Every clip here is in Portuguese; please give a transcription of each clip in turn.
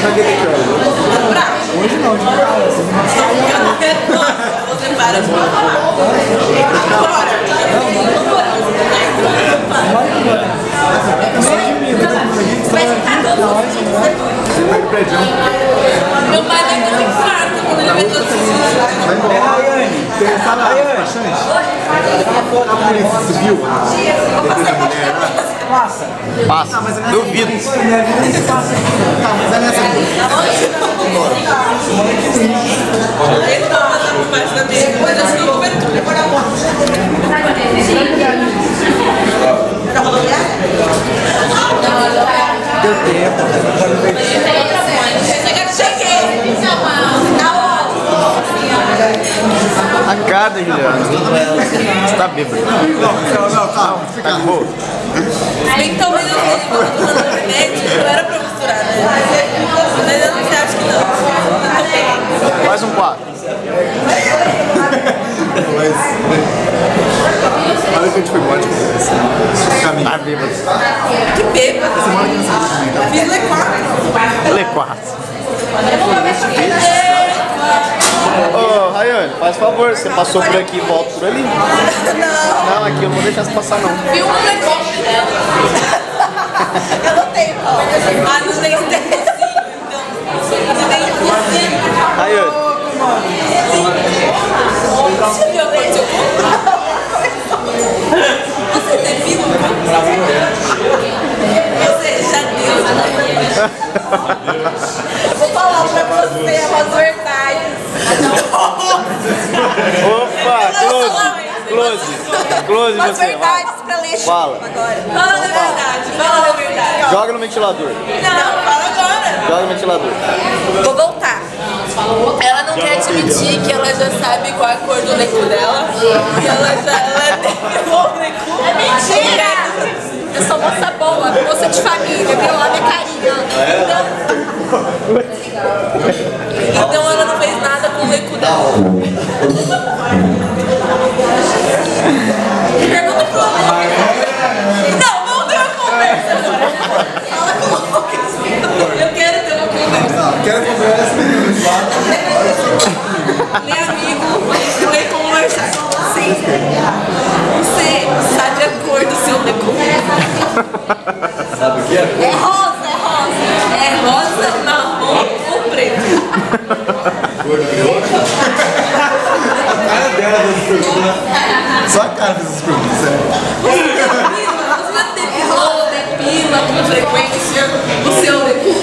Sabe o que é que hoje não, de cara. Você para de falar. Meu pai vai ter um infarto quando ele vê todos esses vídeos. É Rayane. Tem sala bastante. A polícia civil. Passa. Passa. Duvido. Minha vida não se passa. Tá, mas é nessa aqui. Ele tava na parte da minha depois eu sou cobertura. Deu tempo. Cheguei. A cara, Juliana. Você tá bêbado. Não, calma. Tá bom. Bem que talvez eu esteja usando a internet, não era pra misturar, né? Mas ainda não se acha que não. Mais um 4. Olha que a gente foi embora de caminho. Tá bêbado. Que bêbado. Fiz Ele é 4. Ô, Rayane, faz favor, você passou por aqui e volta por ali? Não, aqui eu não vou deixar você passar não. Viu um negócio dela? Eu não tenho como. Ah, não tem interesse. Não tem interesse. Rayane. Você viu a cor do seu corpo? Você tem vindo? Você já deu. Eu vou falar pra você as verdades. Opa, close As você. verdades pra ler. Fala. Agora. Fala a verdade, fala a verdade. Joga no ventilador. Não, fala agora. Joga no ventilador. Vou voltar. Ela não quer admitir que ela já sabe qual é a cor do lecu dela. Que ela derrubou o lecu. É mentira! Eu sou moça boa, moça de família, viu? Olha minha carinha. Então ela não fez nada com o lecu dela. Pergunta pro Lucas. Não, vamos ter uma conversa agora. Fala com o Lucas. Eu quero ter uma conversa. Quero conversa. Meu amigo, a gente vai conversar com você. Você sabe a cor do seu lecu? Sabe o que é? É rosa, é rosa. É rosa, marrom ou preto? Cor do brioco? A cara dela dessas perguntas. Só a cara dessas perguntas, sério. Você depila com frequência o seu lecu?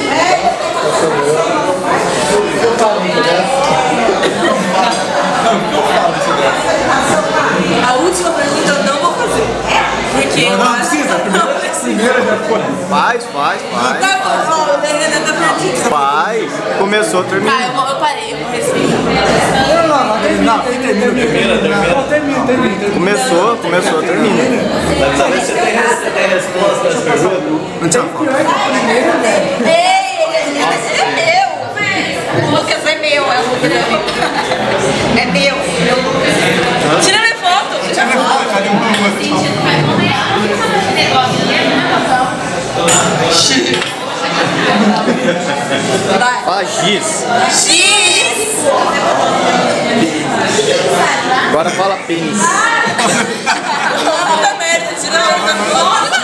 A última pergunta eu não vou fazer. Porque eu Não acho que precisa, primeira já foi. Faz. Tá bom, ó, o Renan tá perdido. Faz. Começou, termina. Tá, eu parei, eu vou respirar. Não, termina. Começou, termina. Sabe se você tem resposta às perguntas? Não tinha foto. Ei, é meu. O Lucas é meu, é o Lucas é meu. É meu. Tira minha foto. Tira minha foto. Cadê um pulo? Vai. Fala giz. X. Agora fala pênis. Puta merda, tira a foto.